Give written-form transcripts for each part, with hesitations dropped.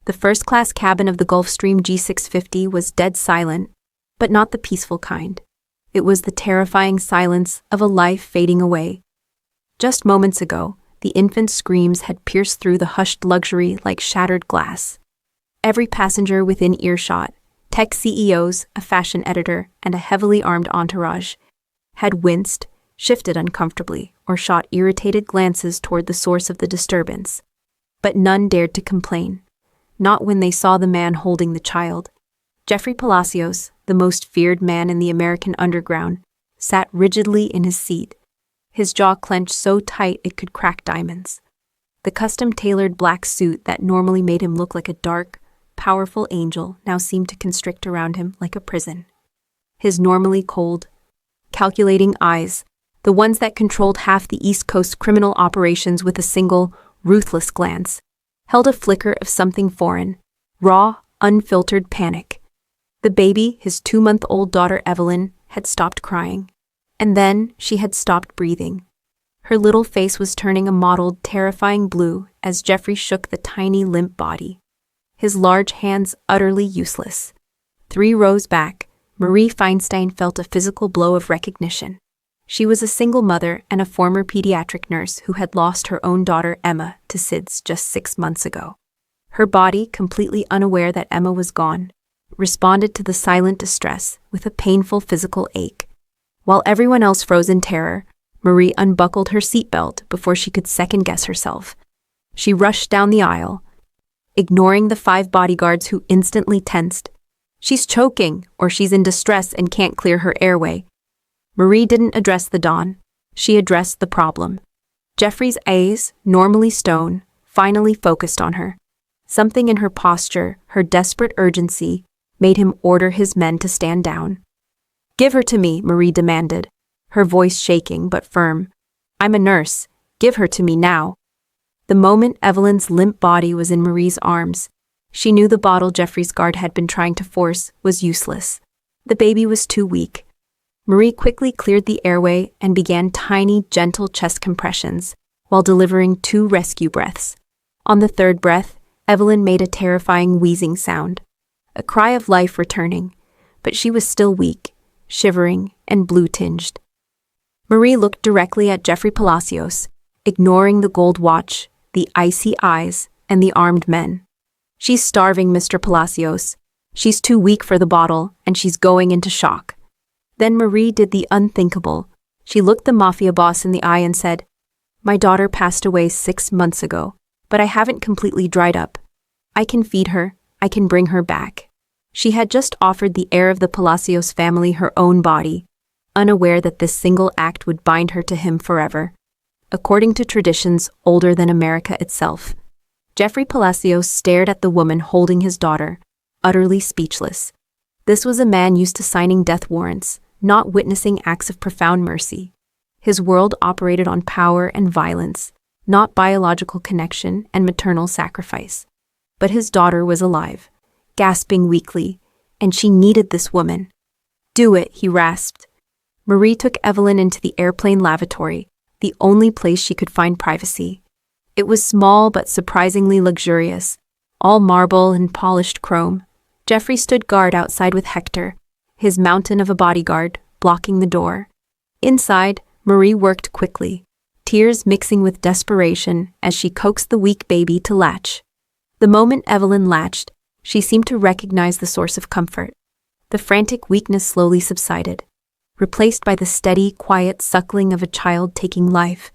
The first-class cabin of the Gulfstream G650 was dead silent, but not the peaceful kind. It was the terrifying silence of a life fading away. Just moments ago, the infant's screams had pierced through the hushed luxury like shattered glass. Every passenger within earshot, tech CEOs, a fashion editor, and a heavily armed entourage, had winced, shifted uncomfortably, or shot irritated glances toward the source of the disturbance. But none dared to complain. Not when they saw the man holding the child. Jeffrey Palacios, the most feared man in the American underground, sat rigidly in his seat, his jaw clenched so tight it could crack diamonds. The custom-tailored black suit that normally made him look like a dark, powerful angel now seemed to constrict around him like a prison. His normally cold, calculating eyes, the ones that controlled half the East Coast criminal operations with a single, ruthless glance, held a flicker of something foreign, raw, unfiltered panic. The baby, his 2-month-old daughter Evelyn, had stopped crying. And then she had stopped breathing. Her little face was turning a mottled, terrifying blue as Jeffrey shook the tiny, limp body. His large hands utterly useless. 3 rows back, Marie Feinstein felt a physical blow of recognition. She was a single mother and a former pediatric nurse who had lost her own daughter Emma to SIDS just 6 months ago. Her body, completely unaware that Emma was gone, responded to the silent distress with a painful physical ache. While everyone else froze in terror, Marie unbuckled her seatbelt before she could second-guess herself. She rushed down the aisle, ignoring the 5 bodyguards who instantly tensed. She's choking, or she's in distress and can't clear her airway. Marie didn't address the dawn. She addressed the problem. Jeffrey's eyes, normally stone, finally focused on her. Something in her posture, her desperate urgency, made him order his men to stand down. "Give her to me," Marie demanded, her voice shaking but firm. "I'm a nurse. Give her to me now." The moment Evelyn's limp body was in Marie's arms, she knew the bottle Jeffrey's guard had been trying to force was useless. The baby was too weak. Marie quickly cleared the airway and began tiny, gentle chest compressions while delivering 2 rescue breaths. On the 3rd breath, Evelyn made a terrifying wheezing sound, a cry of life returning, but she was still weak, shivering, and blue-tinged. Marie looked directly at Jeffrey Palacios, ignoring the gold watch, the icy eyes, and the armed men. "She's starving, Mr. Palacios. She's too weak for the bottle, and she's going into shock." Then Marie did the unthinkable. She looked the Mafiaboss in the eye and said, "My daughter passed away 6 months ago, but I haven't completely dried up. I can feed her. I can bring her back." She had just offered the heir of the Palacios family her own body, unaware that this single act would bind her to him forever, according to traditions older than America itself. Jeffrey Palacios stared at the woman holding his daughter, utterly speechless. This was a man used to signing death warrants, not witnessing acts of profound mercy. His world operated on power and violence, not biological connection and maternal sacrifice. But his daughter was alive, gasping weakly, and she needed this woman. "Do it," he rasped. Marie took Evelyn into the airplane lavatory, the only place she could find privacy. It was small but surprisingly luxurious, all marble and polished chrome. Jeffrey stood guard outside with Hector, his mountain of a bodyguard, blocking the door. Inside, Marie worked quickly, tears mixing with desperation as she coaxed the weak baby to latch. The moment Evelyn latched, she seemed to recognize the source of comfort. The frantic weakness slowly subsided, replaced by the steady, quiet suckling of a child taking life.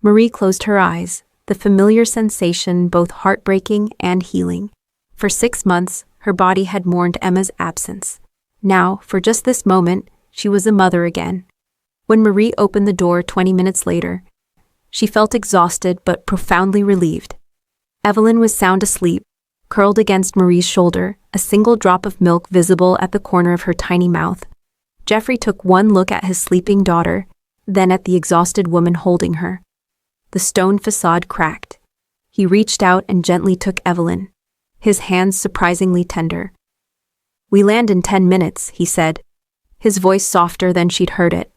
Marie closed her eyes, the familiar sensation both heartbreaking and healing. For 6 months, her body had mourned Emma's absence. Now, for just this moment, she was a mother again. When Marie opened the door 20 minutes later, she felt exhausted but profoundly relieved. Evelyn was sound asleep, curled against Marie's shoulder, a single drop of milk visible at the corner of her tiny mouth. Jeffrey took one look at his sleeping daughter, then at the exhausted woman holding her. The stone facade cracked. He reached out and gently took Evelyn, his hands surprisingly tender. "We land in 10 minutes, he said, his voice softer than she'd heard it.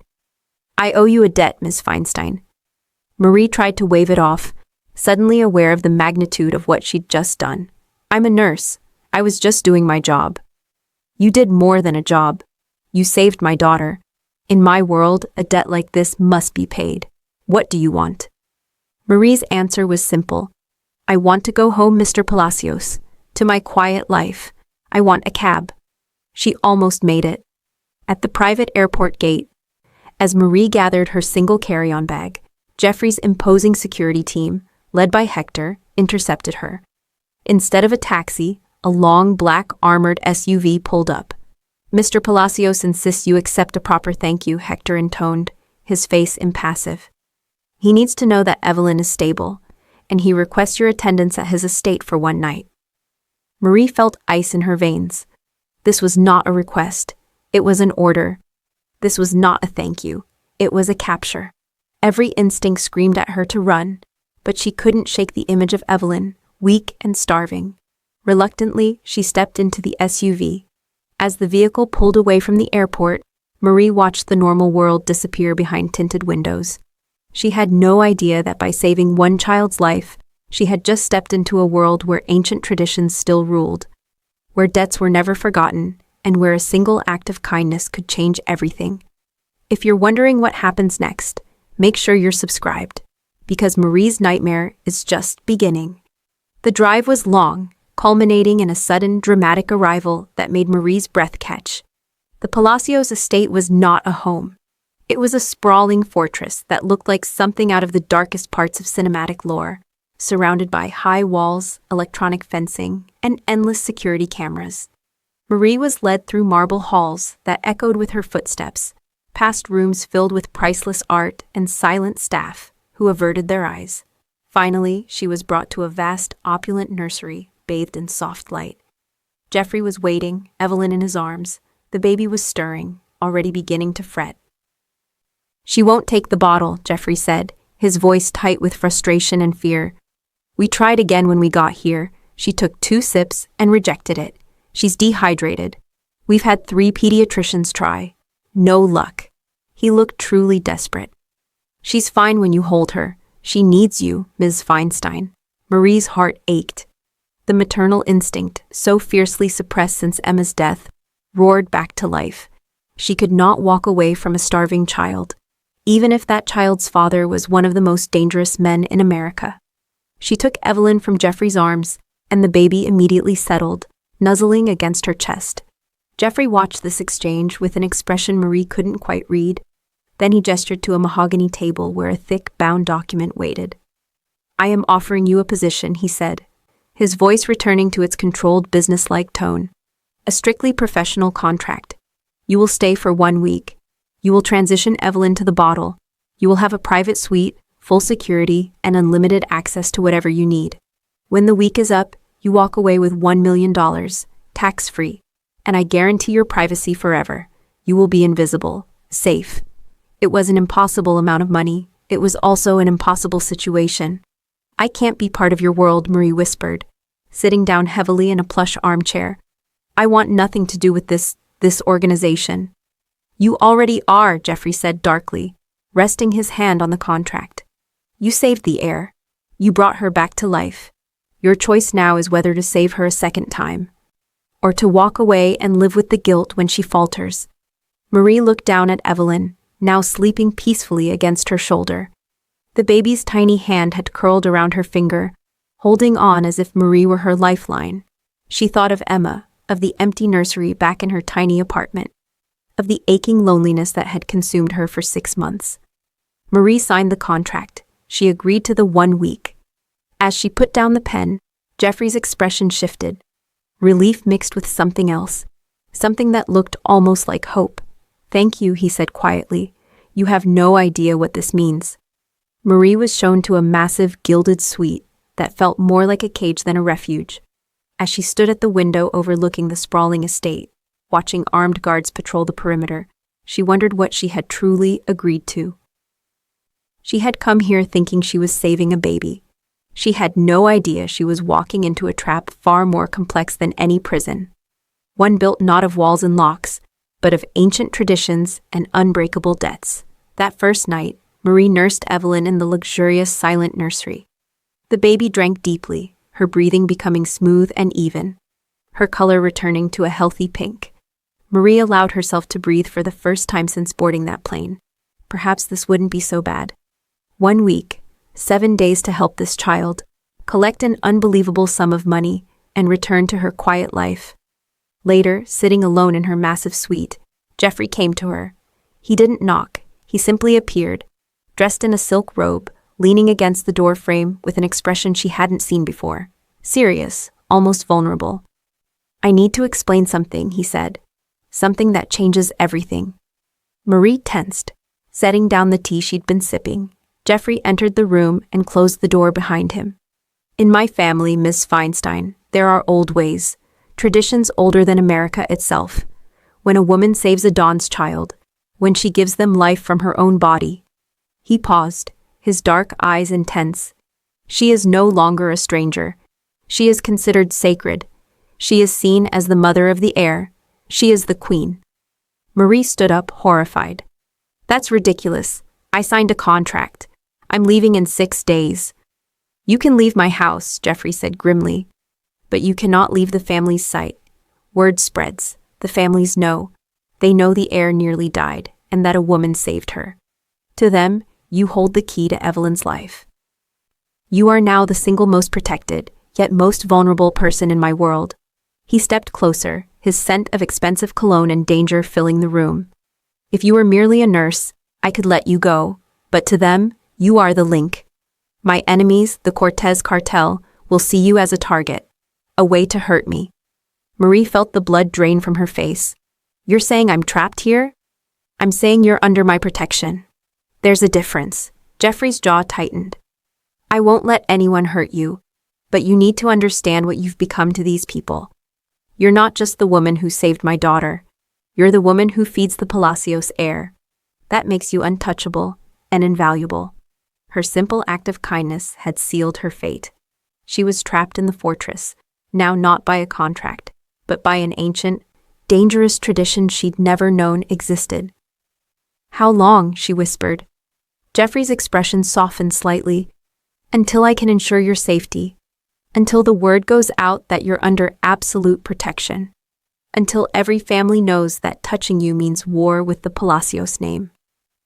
"I owe you a debt, Miss Feinstein." Marie tried to wave it off, suddenly aware of the magnitude of what she'd just done. I'm a nurse. I was just doing my job. You did more than a job. You saved my daughter. In my world, a debt like this must be paid. What do you want? Marie's answer was simple. I want to go home, Mr. Palacios, to my quiet life. I want a cab. She almost made it. At the private airport gate, as Marie gathered her single carry-on bag, Jeffrey's imposing security team, led by Hector, intercepted her. Instead of a taxi, a long black armored SUV pulled up. Mr. Palacios insists you accept a proper thank you, Hector intoned, his face impassive. He needs to know that Evelyn is stable, and he requests your attendance at his estate for one night. Marie felt ice in her veins. This was not a request. It was an order. This was not a thank you. It was a capture. Every instinct screamed at her to run, but she couldn't shake the image of Evelyn, weak and starving. Reluctantly, she stepped into the SUV. As the vehicle pulled away from the airport, Marie watched the normal world disappear behind tinted windows. She had no idea that by saving one child's life, she had just stepped into a world where ancient traditions still ruled, where debts were never forgotten, and where a single act of kindness could change everything. If you're wondering what happens next, make sure you're subscribed, because Marie's nightmare is just beginning. The drive was long, culminating in a sudden, dramatic arrival that made Marie's breath catch. The Palacios estate was not a home. It was a sprawling fortress that looked like something out of the darkest parts of cinematic lore, surrounded by high walls, electronic fencing, and endless security cameras. Marie was led through marble halls that echoed with her footsteps, past rooms filled with priceless art and silent staff who averted their eyes. Finally, she was brought to a vast, opulent nursery bathed in soft light. Jeffrey was waiting, Evelyn in his arms. The baby was stirring, already beginning to fret. She won't take the bottle, Jeffrey said, his voice tight with frustration and fear. We tried again when we got here. She took 2 sips and rejected it. She's dehydrated. We've had 3 pediatricians try. No luck. He looked truly desperate. She's fine when you hold her. She needs you, Ms. Feinstein. Marie's heart ached. The maternal instinct, so fiercely suppressed since Emma's death, roared back to life. She could not walk away from a starving child, even if that child's father was one of the most dangerous men in America. She took Evelyn from Jeffrey's arms, and the baby immediately settled, nuzzling against her chest. Jeffrey watched this exchange with an expression Marie couldn't quite read. Then he gestured to a mahogany table where a thick, bound document waited. I am offering you a position, he said, his voice returning to its controlled, businesslike tone. A strictly professional contract. You will stay for 1 week. You will transition Evelyn to the bottle. You will have a private suite, full security, and unlimited access to whatever you need. When the week is up, you walk away with $1 million, tax-free. And I guarantee your privacy forever. You will be invisible, safe. It was an impossible amount of money. It was also an impossible situation. I can't be part of your world, Marie whispered, sitting down heavily in a plush armchair. I want nothing to do with this organization. You already are, Jeffrey said darkly, resting his hand on the contract. You saved the heir. You brought her back to life. Your choice now is whether to save her a second time, or to walk away and live with the guilt when she falters. Marie looked down at Evelyn, now sleeping peacefully against her shoulder. The baby's tiny hand had curled around her finger, holding on as if Marie were her lifeline. She thought of Emma, of the empty nursery back in her tiny apartment, of the aching loneliness that had consumed her for 6 months. Marie signed the contract. She agreed to the 1 week. As she put down the pen, Jeffrey's expression shifted. Relief mixed with something else, something that looked almost like hope. Thank you, he said quietly. You have no idea what this means. Marie was shown to a massive gilded suite that felt more like a cage than a refuge. As she stood at the window overlooking the sprawling estate, watching armed guards patrol the perimeter, she wondered what she had truly agreed to. She had come here thinking she was saving a baby. She had no idea she was walking into a trap far more complex than any prison. One built not of walls and locks, but of ancient traditions and unbreakable debts. That first night, Marie nursed Evelyn in the luxurious, silent nursery. The baby drank deeply, her breathing becoming smooth and even, her color returning to a healthy pink. Marie allowed herself to breathe for the first time since boarding that plane. Perhaps this wouldn't be so bad. 1 week, 7 days to help this child, collect an unbelievable sum of money, and return to her quiet life. Later, sitting alone in her massive suite, Jeffrey came to her. He didn't knock, he simply appeared, dressed in a silk robe, leaning against the door frame with an expression she hadn't seen before. Serious, almost vulnerable. "I need to explain something," he said. "Something that changes everything." Marie tensed, setting down the tea she'd been sipping. Jeffrey entered the room and closed the door behind him. "In my family, Miss Feinstein, there are old ways, traditions older than America itself. When a woman saves a Don's child, when she gives them life from her own body." He paused, his dark eyes intense. "She is no longer a stranger. She is considered sacred. She is seen as the mother of the heir. She is the queen." Marie stood up, horrified. "That's ridiculous. I signed a contract. I'm leaving in 6 days." "You can leave my house," Jeffrey said grimly. "But you cannot leave the family's sight. Word spreads. The families know. They know the heir nearly died, and that a woman saved her. To them, you hold the key to Evelyn's life. You are now the single most protected, yet most vulnerable person in my world." He stepped closer, his scent of expensive cologne and danger filling the room. "If you were merely a nurse, I could let you go, but to them, you are the link. My enemies, the Cortez cartel, will see you as a target, a way to hurt me." Marie felt the blood drain from her face. "You're saying I'm trapped here?" "I'm saying you're under my protection." "There's a difference." Jeffrey's jaw tightened. "I won't let anyone hurt you, but you need to understand what you've become to these people. You're not just the woman who saved my daughter. You're the woman who feeds the Palacios heir. That makes you untouchable and invaluable." Her simple act of kindness had sealed her fate. She was trapped in the fortress, now not by a contract, but by an ancient, dangerous tradition she'd never known existed. "How long?" she whispered. Jeffrey's expression softened slightly. "Until I can ensure your safety. Until the word goes out that you're under absolute protection. Until every family knows that touching you means war with the Palacios name."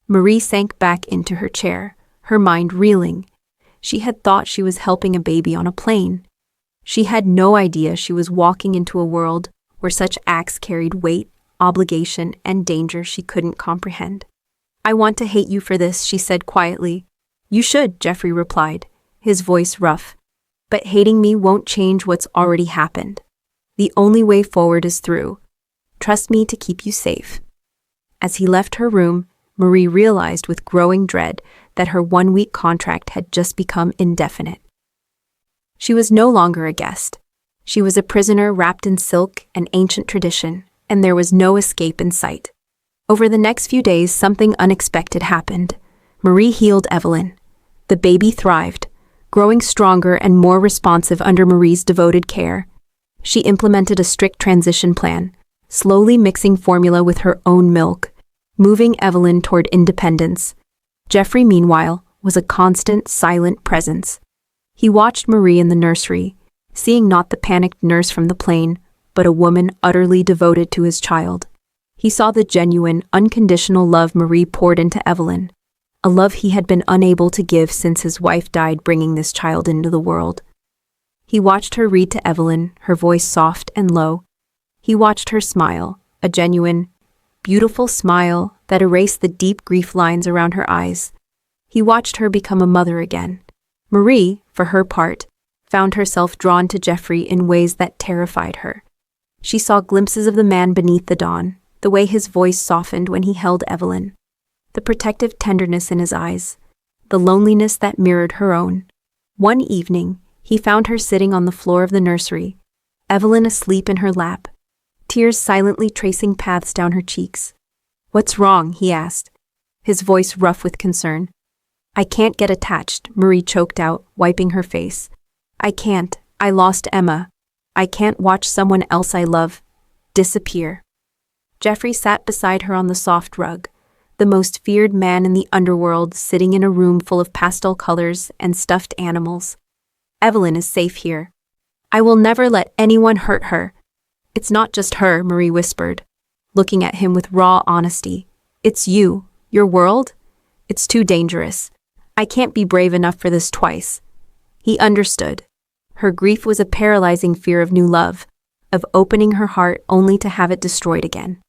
Marie sank back into her chair, her mind reeling. She had thought she was helping a baby on a plane. She had no idea she was walking into a world where such acts carried weight, obligation, and danger she couldn't comprehend. "I want to hate you for this," she said quietly. "You should," Jeffrey replied, his voice rough. "But hating me won't change what's already happened. The only way forward is through. Trust me to keep you safe." As he left her room, Marie realized with growing dread that her 1-week contract had just become indefinite. She was no longer a guest. She was a prisoner wrapped in silk and ancient tradition, and there was no escape in sight. Over the next few days, something unexpected happened. Marie healed Evelyn. The baby thrived, growing stronger and more responsive under Marie's devoted care. She implemented a strict transition plan, slowly mixing formula with her own milk, moving Evelyn toward independence. Jeffrey, meanwhile, was a constant, silent presence. He watched Marie in the nursery, seeing not the panicked nurse from the plane, but a woman utterly devoted to his child. He saw the genuine, unconditional love Marie poured into Evelyn, a love he had been unable to give since his wife died bringing this child into the world. He watched her read to Evelyn, her voice soft and low. He watched her smile, a genuine, beautiful smile that erased the deep grief lines around her eyes. He watched her become a mother again. Marie, for her part, found herself drawn to Jeffrey in ways that terrified her. She saw glimpses of the man beneath the dawn, the way his voice softened when he held Evelyn, the protective tenderness in his eyes, the loneliness that mirrored her own. One evening, he found her sitting on the floor of the nursery, Evelyn asleep in her lap, tears silently tracing paths down her cheeks. "What's wrong?" he asked, his voice rough with concern. "I can't get attached," Marie choked out, wiping her face. "I can't. I lost Emma. I can't watch someone else I love disappear." Jeffrey sat beside her on the soft rug, the most feared man in the underworld sitting in a room full of pastel colors and stuffed animals. "Evelyn is safe here," I will never let anyone hurt her. It's not just her, Marie whispered, looking at him with raw honesty. It's you, your world? It's too dangerous. I can't be brave enough for this twice. He understood. Her grief was a paralyzing fear of new love, of opening her heart only to have it destroyed again.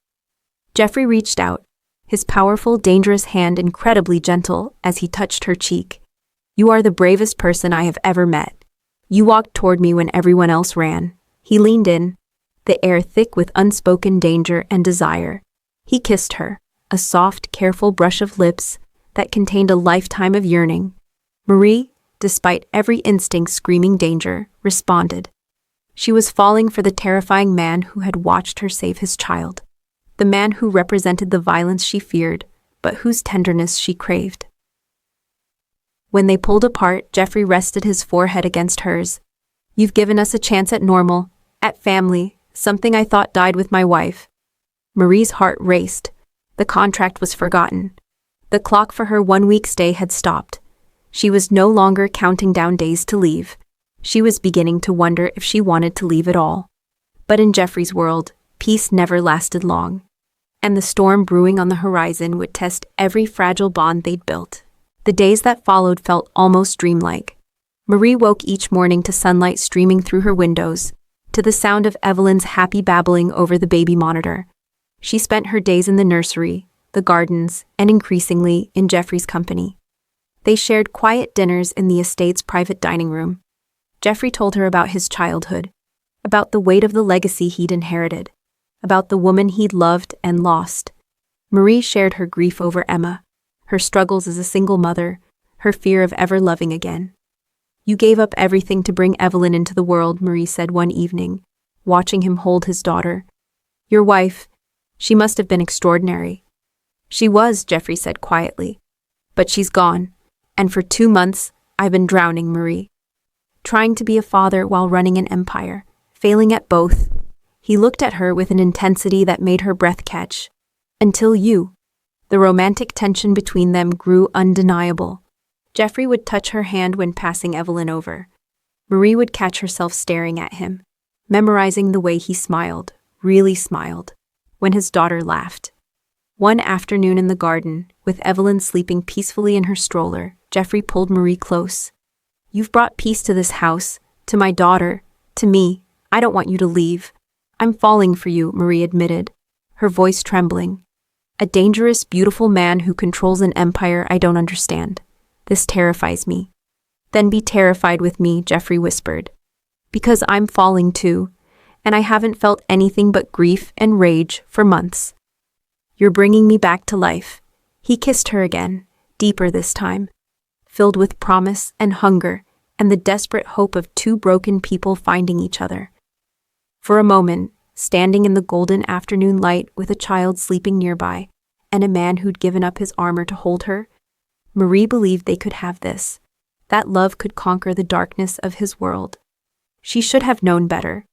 Jeffrey reached out, his powerful, dangerous hand incredibly gentle as he touched her cheek. You are the bravest person I have ever met. You walked toward me when everyone else ran. He leaned in, the air thick with unspoken danger and desire. He kissed her, a soft, careful brush of lips that contained a lifetime of yearning. Marie, despite every instinct screaming danger, responded. She was falling for the terrifying man who had watched her save his child, the man who represented the violence she feared, but whose tenderness she craved. When they pulled apart, Jeffrey rested his forehead against hers. You've given us a chance at normal, at family, something I thought died with my wife. Marie's heart raced. The contract was forgotten. The clock for her 1-week stay had stopped. She was no longer counting down days to leave. She was beginning to wonder if she wanted to leave at all. But in Jeffrey's world, peace never lasted long. And the storm brewing on the horizon would test every fragile bond they'd built. The days that followed felt almost dreamlike. Marie woke each morning to sunlight streaming through her windows, to the sound of Evelyn's happy babbling over the baby monitor. She spent her days in the nursery, the gardens, and increasingly in Jeffrey's company. They shared quiet dinners in the estate's private dining room. Jeffrey told her about his childhood, about the weight of the legacy he'd inherited, about the woman he'd loved and lost. Marie shared her grief over Emma, her struggles as a single mother, her fear of ever loving again. You gave up everything to bring Evelyn into the world, Marie said one evening, watching him hold his daughter. Your wife, she must have been extraordinary. She was, Jeffrey said quietly. But she's gone, and for 2 months, I've been drowning, Marie. Trying to be a father while running an empire, failing at both. He looked at her with an intensity that made her breath catch. Until you. The romantic tension between them grew undeniable. Jeffrey would touch her hand when passing Evelyn over. Marie would catch herself staring at him, memorizing the way he smiled, really smiled, when his daughter laughed. One afternoon in the garden, with Evelyn sleeping peacefully in her stroller, Jeffrey pulled Marie close. You've brought peace to this house, to my daughter, to me. I don't want you to leave. I'm falling for you, Marie admitted, her voice trembling. A dangerous, beautiful man who controls an empire I don't understand. This terrifies me. Then be terrified with me, Jeffrey whispered. Because I'm falling too, and I haven't felt anything but grief and rage for months. You're bringing me back to life. He kissed her again, deeper this time, filled with promise and hunger and the desperate hope of 2 broken people finding each other. For a moment, standing in the golden afternoon light with a child sleeping nearby and a man who'd given up his armor to hold her, Marie believed they could have this. That love could conquer the darkness of his world. She should have known better.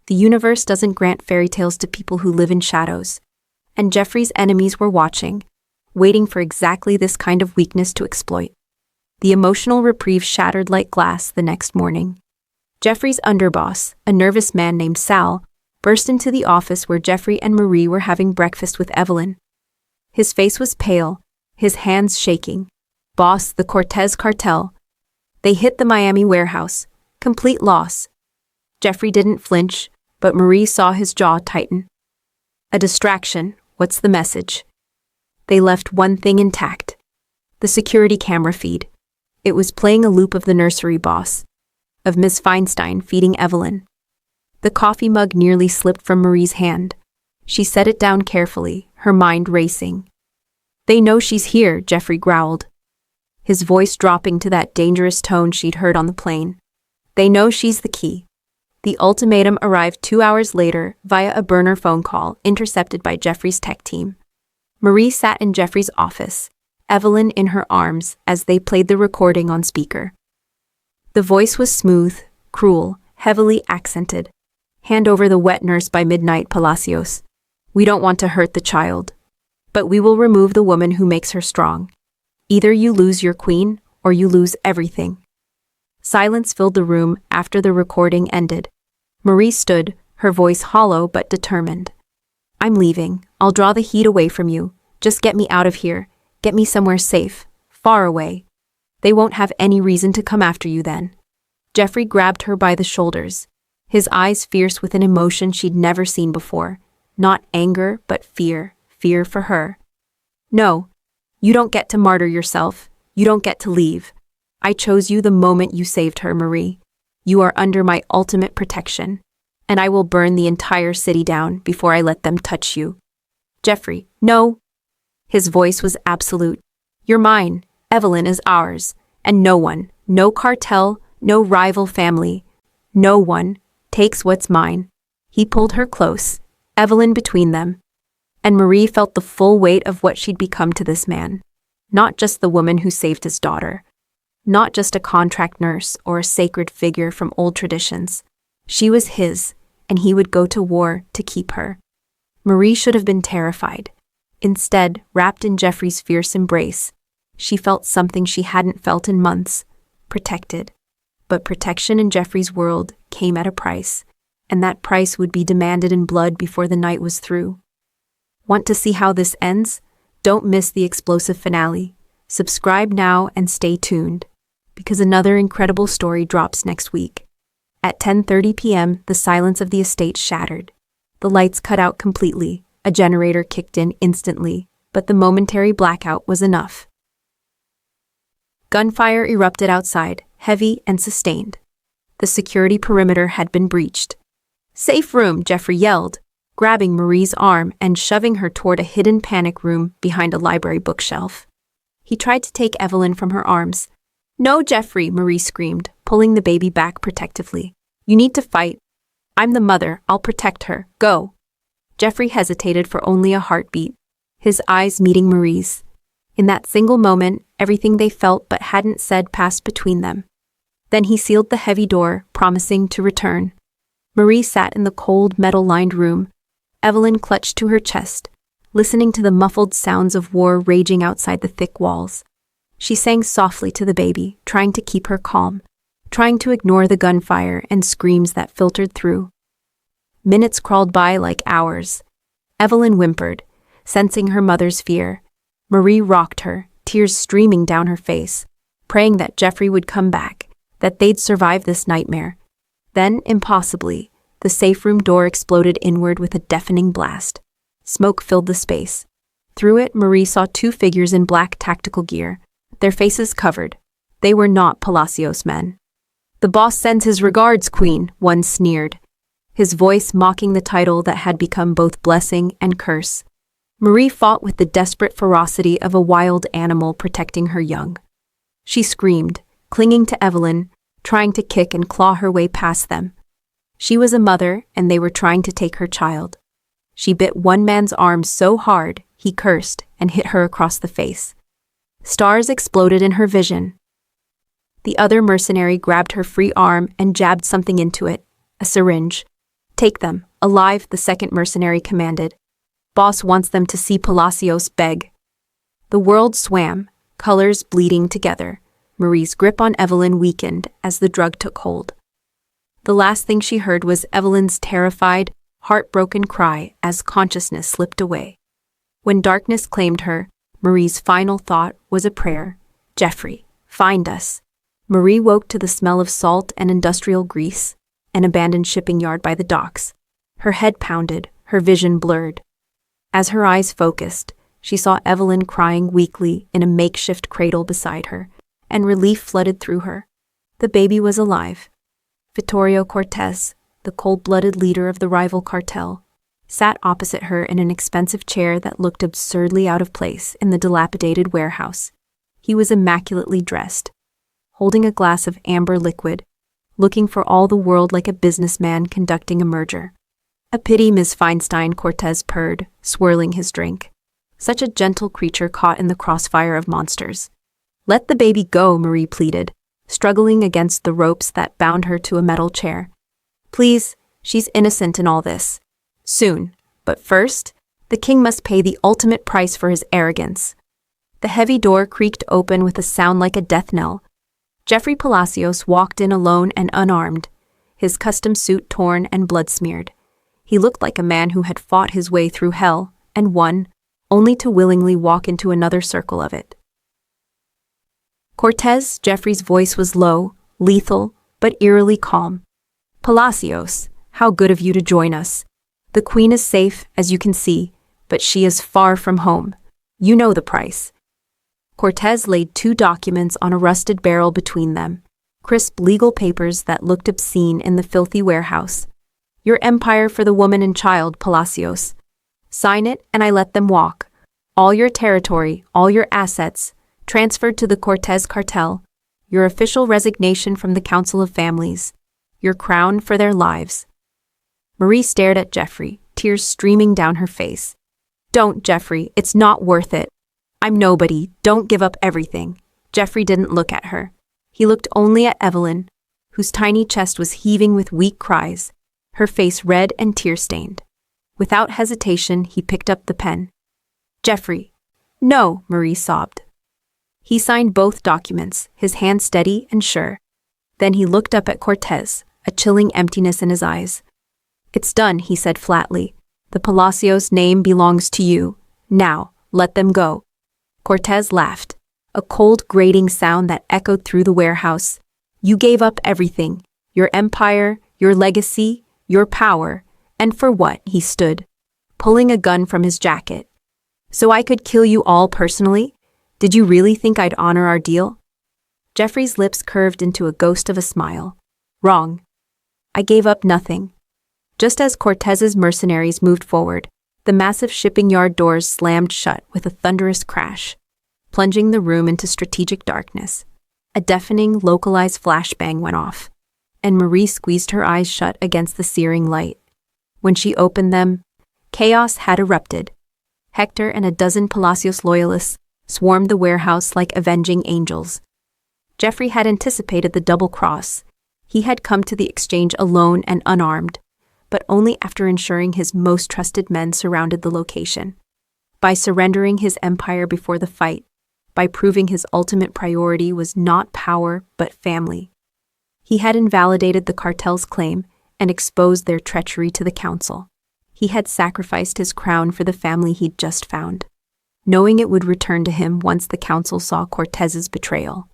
The universe doesn't grant fairy tales to people who live in shadows. And Jeffrey's enemies were watching, waiting for exactly this kind of weakness to exploit. The emotional reprieve shattered like glass the next morning. Jeffrey's underboss, a nervous man named Sal, burst into the office where Jeffrey and Marie were having breakfast with Evelyn. His face was pale, his hands shaking. Boss, the Cortez cartel. They hit the Miami warehouse. Complete loss. Jeffrey didn't flinch, but Marie saw his jaw tighten. A distraction. What's the message? They left one thing intact. The security camera feed. It was playing a loop of the nursery boss, of Miss Feinstein feeding Evelyn. The coffee mug nearly slipped from Marie's hand. She set it down carefully, her mind racing. They know she's here, Jeffrey growled, his voice dropping to that dangerous tone she'd heard on the plane. They know she's the key. The ultimatum arrived 2 hours later via a burner phone call intercepted by Jeffrey's tech team. Marie sat in Jeffrey's office, Evelyn in her arms as they played the recording on speaker. The voice was smooth, cruel, heavily accented. Hand over the wet nurse by midnight, Palacios. We don't want to hurt the child. But we will remove the woman who makes her strong. Either you lose your queen, or you lose everything. Silence filled the room after the recording ended. Marie stood, her voice hollow but determined. I'm leaving. I'll draw the heat away from you. Just get me out of here. Get me somewhere safe. Far away. They won't have any reason to come after you then. Jeffrey grabbed her by the shoulders, his eyes fierce with an emotion she'd never seen before. Not anger, but fear. Fear for her. No. You don't get to martyr yourself. You don't get to leave. I chose you the moment you saved her, Marie. You are under my ultimate protection, and I will burn the entire city down before I let them touch you. Jeffrey, no. His voice was absolute. You're mine. Evelyn is ours. And no one, no cartel, no rival family, no one takes what's mine. He pulled her close, Evelyn between them, and Marie felt the full weight of what she'd become to this man. Not just the woman who saved his daughter. Not just a contract nurse or a sacred figure from old traditions. She was his, and he would go to war to keep her. Marie should have been terrified. Instead, wrapped in Jeffrey's fierce embrace, she felt something she hadn't felt in months. Protected. But protection in Jeffrey's world came at a price, and that price would be demanded in blood before the night was through. Want to see how this ends? Don't miss the explosive finale. Subscribe now and stay tuned, because another incredible story drops next week. At 10:30 p.m., the silence of the estate shattered. The lights cut out completely, a generator kicked in instantly, but the momentary blackout was enough. Gunfire erupted outside, heavy and sustained. The security perimeter had been breached. Safe room, Jeffrey yelled, grabbing Marie's arm and shoving her toward a hidden panic room behind a library bookshelf. He tried to take Evelyn from her arms. No, Jeffrey, Marie screamed, pulling the baby back protectively. You need to fight. I'm the mother. I'll protect her. Go. Jeffrey hesitated for only a heartbeat, his eyes meeting Marie's. In that single moment, everything they felt but hadn't said passed between them. Then he sealed the heavy door, promising to return. Marie sat in the cold, metal-lined room. Evelyn clutched to her chest, listening to the muffled sounds of war raging outside the thick walls. She sang softly to the baby, trying to keep her calm, trying to ignore the gunfire and screams that filtered through. Minutes crawled by like hours. Evelyn whimpered, sensing her mother's fear. Marie rocked her, tears streaming down her face, praying that Jeffrey would come back, that they'd survive this nightmare. Then, impossibly, the safe room door exploded inward with a deafening blast. Smoke filled the space. Through it, Marie saw two figures in black tactical gear, their faces covered. They were not Palacios men. The boss sends his regards, Queen, one sneered, his voice mocking the title that had become both blessing and curse. Marie fought with the desperate ferocity of a wild animal protecting her young. She screamed, clinging to Evelyn, trying to kick and claw her way past them. She was a mother, and they were trying to take her child. She bit one man's arm so hard, he cursed and hit her across the face. Stars exploded in her vision. The other mercenary grabbed her free arm and jabbed something into it, a syringe. Take them, alive, the second mercenary commanded. Boss wants them to see Palacios beg. The world swam, colors bleeding together. Marie's grip on Evelyn weakened as the drug took hold. The last thing she heard was Evelyn's terrified, heartbroken cry as consciousness slipped away. When darkness claimed her, Marie's final thought was a prayer. Jeffrey, find us. Marie woke to the smell of salt and industrial grease, an abandoned shipping yard by the docks. Her head pounded, her vision blurred. As her eyes focused, she saw Evelyn crying weakly in a makeshift cradle beside her, and relief flooded through her. The baby was alive. Vittorio Cortez, the cold-blooded leader of the rival cartel, sat opposite her in an expensive chair that looked absurdly out of place in the dilapidated warehouse. He was immaculately dressed, holding a glass of amber liquid, looking for all the world like a businessman conducting a merger. A pity, Miss Feinstein, Cortez purred, swirling his drink. Such a gentle creature caught in the crossfire of monsters. Let the baby go, Marie pleaded, struggling against the ropes that bound her to a metal chair. Please, she's innocent in all this. Soon, but first, the king must pay the ultimate price for his arrogance. The heavy door creaked open with a sound like a death knell. Jeffrey Palacios walked in alone and unarmed, his custom suit torn and blood-smeared. He looked like a man who had fought his way through hell and won, only to willingly walk into another circle of it. Cortez, Jeffrey's voice was low, lethal, but eerily calm. Palacios, how good of you to join us. The queen is safe, as you can see, but she is far from home. You know the price. Cortez laid 2 documents on a rusted barrel between them, crisp legal papers that looked obscene in the filthy warehouse. Your empire for the woman and child, Palacios. Sign it and I let them walk. All your territory, all your assets, transferred to the Cortez cartel, your official resignation from the Council of Families, your crown for their lives. Marie stared at Jeffrey, tears streaming down her face. Don't, Jeffrey, it's not worth it. I'm nobody, don't give up everything. Jeffrey didn't look at her. He looked only at Evelyn, whose tiny chest was heaving with weak cries, her face red and tear-stained. Without hesitation, he picked up the pen. Jeffrey. No, Marie sobbed. He signed both documents, his hand steady and sure. Then he looked up at Cortez, a chilling emptiness in his eyes. It's done, he said flatly. The Palacios name belongs to you. Now, let them go. Cortez laughed, a cold, grating sound that echoed through the warehouse. You gave up everything, your empire, your legacy, your power, and for what? He stood, pulling a gun from his jacket. So I could kill you all personally? Did you really think I'd honor our deal? Jeffrey's lips curved into a ghost of a smile. Wrong. I gave up nothing. Just as Cortez's mercenaries moved forward, the massive shipping yard doors slammed shut with a thunderous crash, plunging the room into strategic darkness. A deafening, localized flashbang went off, and Marie squeezed her eyes shut against the searing light. When she opened them, chaos had erupted. Hector and a dozen Palacios loyalists swarmed the warehouse like avenging angels. Jeffrey had anticipated the double cross. He had come to the exchange alone and unarmed, but only after ensuring his most trusted men surrounded the location. By surrendering his empire before the fight, by proving his ultimate priority was not power but family. He had invalidated the cartel's claim and exposed their treachery to the council. He had sacrificed his crown for the family he'd just found, knowing it would return to him once the council saw Cortez's betrayal.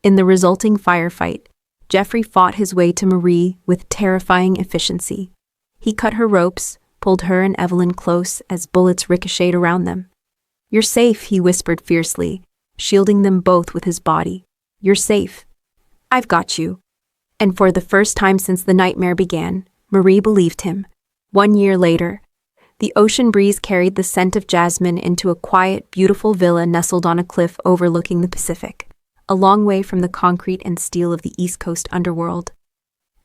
In the resulting firefight, Jeffrey fought his way to Marie with terrifying efficiency. He cut her ropes, pulled her and Evelyn close as bullets ricocheted around them. You're safe, he whispered fiercely, shielding them both with his body. You're safe. I've got you. And for the first time since the nightmare began, Marie believed him. 1 year later, the ocean breeze carried the scent of jasmine into a quiet, beautiful villa nestled on a cliff overlooking the Pacific, a long way from the concrete and steel of the East Coast underworld.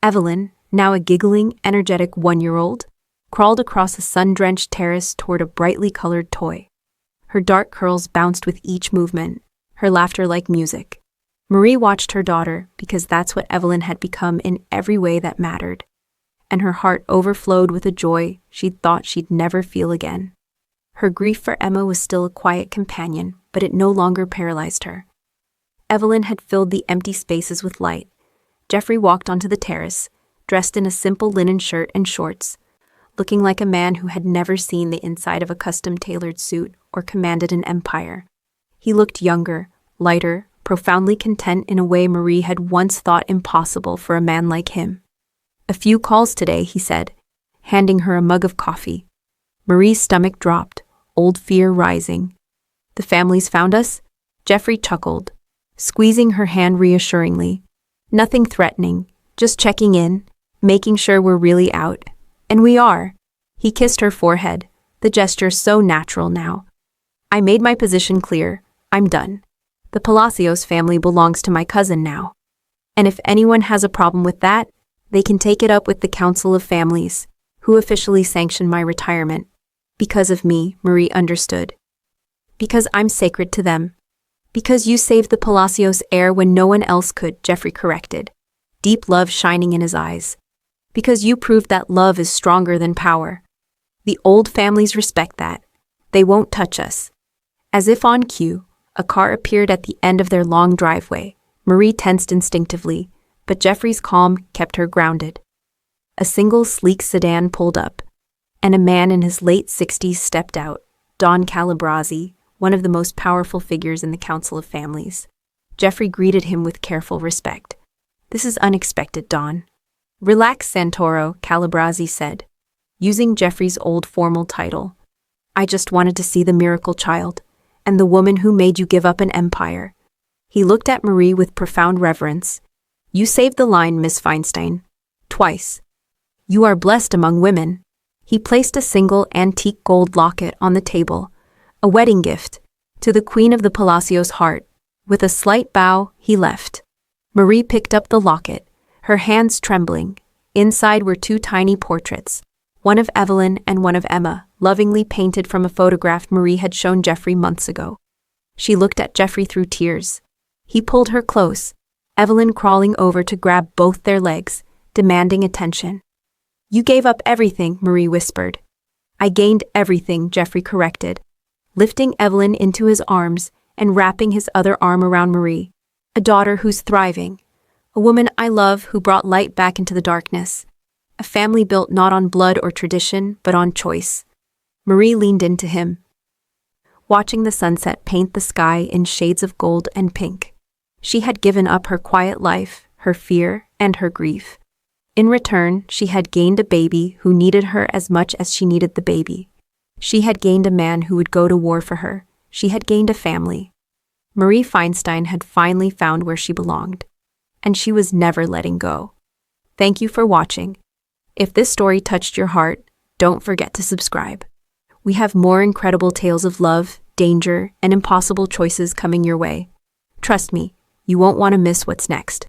Evelyn, now a giggling, energetic 1-year-old, crawled across a sun-drenched terrace toward a brightly colored toy. Her dark curls bounced with each movement, her laughter like music. Marie watched her daughter because that's what Evelyn had become in every way that mattered, and her heart overflowed with a joy she'd thought she'd never feel again. Her grief for Emma was still a quiet companion, but it no longer paralyzed her. Evelyn had filled the empty spaces with light. Jeffrey walked onto the terrace, dressed in a simple linen shirt and shorts, looking like a man who had never seen the inside of a custom-tailored suit or commanded an empire. He looked younger, lighter, profoundly content in a way Marie had once thought impossible for a man like him. A few calls today, he said, handing her a mug of coffee. Marie's stomach dropped, old fear rising. The families found us? Jeffrey chuckled, squeezing her hand reassuringly. Nothing threatening, just checking in, making sure we're really out. And we are. He kissed her forehead, the gesture so natural now. I made my position clear. I'm done. The Palacios family belongs to my cousin now. And if anyone has a problem with that, they can take it up with the Council of Families, who officially sanctioned my retirement. Because of me, Marie understood. Because I'm sacred to them. Because you saved the Palacios heir when no one else could, Jeffrey corrected, deep love shining in his eyes. Because you proved that love is stronger than power. The old families respect that. They won't touch us. As if on cue, a car appeared at the end of their long driveway, Marie tensed instinctively, but Jeffrey's calm kept her grounded. A single sleek sedan pulled up, and a man in his late 60s stepped out, Don Calabresi, one of the most powerful figures in the Council of Families. Jeffrey greeted him with careful respect. "This is unexpected, Don." "Relax, Santoro," Calabresi said, using Jeffrey's old formal title. "I just wanted to see the miracle child, and the woman who made you give up an empire." He looked at Marie with profound reverence. "You saved the line, Miss Feinstein. Twice. You are blessed among women." He placed a single antique gold locket on the table, a wedding gift, to the Queen of the Palacio's heart. With a slight bow, he left. Marie picked up the locket, her hands trembling. Inside were two tiny portraits, one of Evelyn and one of Emma, lovingly painted from a photograph Marie had shown Jeffrey months ago. She looked at Jeffrey through tears. He pulled her close, Evelyn crawling over to grab both their legs, demanding attention. "You gave up everything," Marie whispered. "I gained everything," Jeffrey corrected, lifting Evelyn into his arms and wrapping his other arm around Marie. "A daughter who's thriving. A woman I love who brought light back into the darkness. A family built not on blood or tradition, but on choice." Marie leaned into him, watching the sunset paint the sky in shades of gold and pink. She had given up her quiet life, her fear, and her grief. In return, she had gained a baby who needed her as much as she needed the baby. She had gained a man who would go to war for her. She had gained a family. Marie Feinstein had finally found where she belonged, and she was never letting go. Thank you for watching. If this story touched your heart, don't forget to subscribe. We have more incredible tales of love, danger, and impossible choices coming your way. Trust me, you won't want to miss what's next.